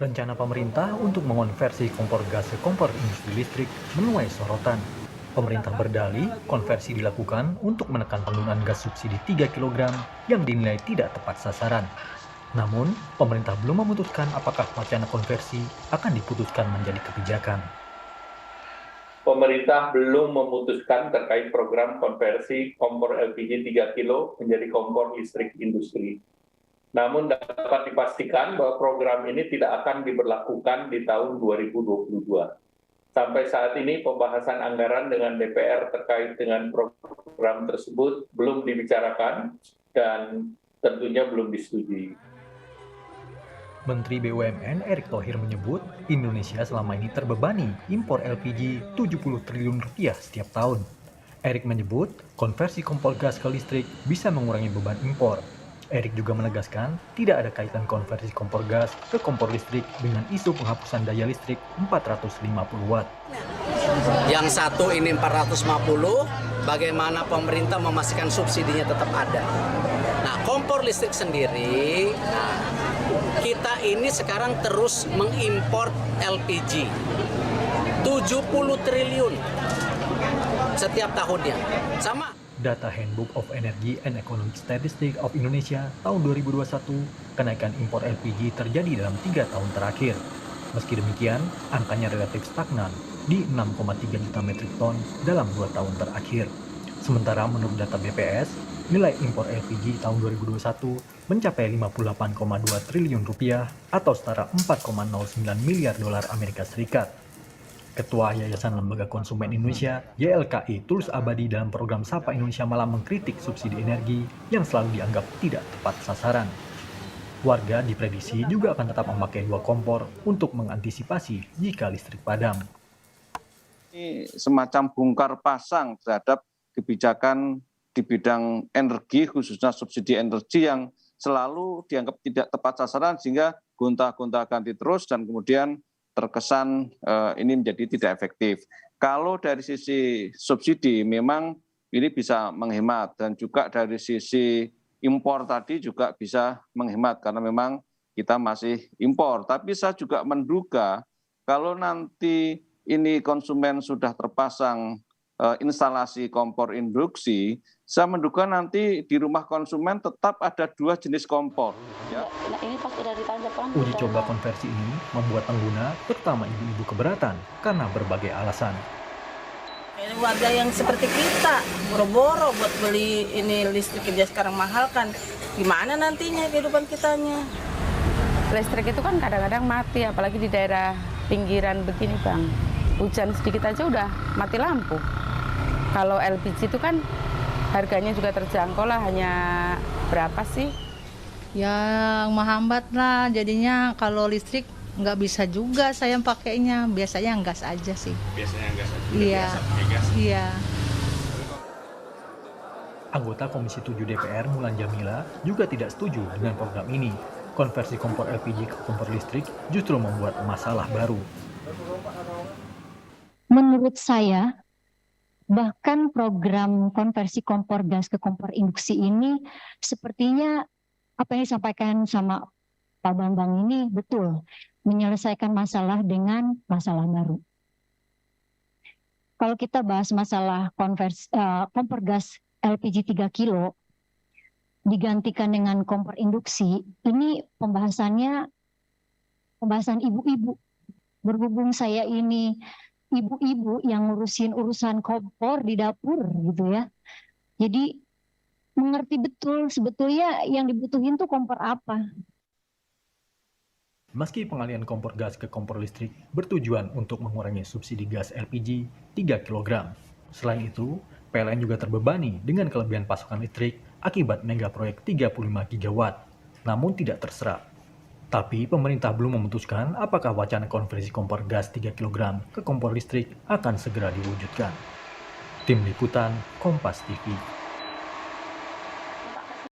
Rencana pemerintah untuk mengonversi kompor gas ke kompor industri listrik menuai sorotan. Pemerintah berdalih konversi dilakukan untuk menekan penggunaan gas subsidi 3 kg yang dinilai tidak tepat sasaran. Namun, pemerintah belum memutuskan apakah wacana konversi akan diputuskan menjadi kebijakan. Pemerintah belum memutuskan terkait program konversi kompor LPG 3 kilo menjadi kompor listrik industri. Namun dapat dipastikan bahwa program ini tidak akan diberlakukan di tahun 2022. Sampai saat ini pembahasan anggaran dengan DPR terkait dengan program tersebut belum dibicarakan dan tentunya belum disetujui. Menteri BUMN Erick Thohir menyebut Indonesia selama ini terbebani impor LPG 70 triliun rupiah setiap tahun. Erick menyebut konversi kompor gas ke listrik bisa mengurangi beban impor. Erick juga menegaskan tidak ada kaitan konversi kompor gas ke kompor listrik dengan isu penghapusan daya listrik 450 watt. Yang satu ini 450, bagaimana pemerintah memastikan subsidinya tetap ada. Nah, kompor listrik sendiri, kita ini sekarang terus mengimpor LPG 70 triliun setiap tahunnya. Sama Data Handbook of Energy and Economic Statistics of Indonesia tahun 2021, kenaikan impor LPG terjadi dalam 3 tahun terakhir. Meski demikian, angkanya relatif stagnan di 6,3 juta metrik ton dalam 2 tahun terakhir. Sementara menurut data BPS, nilai impor LPG tahun 2021 mencapai 58,2 triliun rupiah atau setara 4,09 miliar dolar Amerika Serikat. Ketua Yayasan Lembaga Konsumen Indonesia (YLKI) Tulus Abadi dalam program Sapa Indonesia malah mengkritik subsidi energi yang selalu dianggap tidak tepat sasaran. Warga diprediksi juga akan tetap memakai 2 kompor untuk mengantisipasi jika listrik padam. Ini semacam bongkar pasang terhadap kebijakan di bidang energi, khususnya subsidi energi yang selalu dianggap tidak tepat sasaran sehingga gonta-gonta ganti terus dan kemudian terkesan ini menjadi tidak efektif. Kalau dari sisi subsidi memang ini bisa menghemat dan juga dari sisi impor tadi juga bisa menghemat karena memang kita masih impor. Tapi saya juga menduga kalau nanti ini konsumen sudah terpasang instalasi kompor induksi, saya menduga nanti di rumah konsumen tetap ada 2 jenis kompor. Ya. Nah, ini pas udah ditancapkan. Uji coba konversi ini membuat pengguna, terutama ibu-ibu, keberatan karena berbagai alasan. Ini warga yang seperti kita, boro-boro buat beli ini listrik aja sekarang mahal kan. Gimana nantinya kehidupan kitanya? Listrik itu kan kadang-kadang mati, apalagi di daerah pinggiran begini Bang. Hujan sedikit aja udah mati lampu. Kalau LPG itu kan harganya juga terjangkau lah, hanya berapa sih? Ya menghambat lah, jadinya kalau listrik nggak bisa juga saya pakainya, biasanya gas aja sih. Biasanya gas aja? Iya, biasa pakai gas? Iya. Anggota Komisi 7 DPR Mulan Jamila juga tidak setuju dengan program ini. Konversi kompor LPG ke kompor listrik justru membuat masalah baru. Menurut saya, bahkan program konversi kompor gas ke kompor induksi ini sepertinya apa yang disampaikan sama Pak Bambang ini betul, menyelesaikan masalah dengan masalah baru. Kalau kita bahas masalah kompor gas LPG 3 kilo digantikan dengan kompor induksi, ini pembahasan ibu-ibu. Berhubung saya ini ibu-ibu yang ngurusin urusan kompor di dapur gitu ya. Jadi mengerti betul sebetulnya yang dibutuhin tuh kompor apa. Meski pengalihan kompor gas ke kompor listrik bertujuan untuk mengurangi subsidi gas LPG 3 kg. Selain itu, PLN juga terbebani dengan kelebihan pasokan listrik akibat mega proyek 35 gigawatt, namun tidak terserap. Tapi pemerintah belum memutuskan apakah wacana konversi kompor gas 3 kg ke kompor listrik akan segera diwujudkan. Tim Liputan Kompas TV.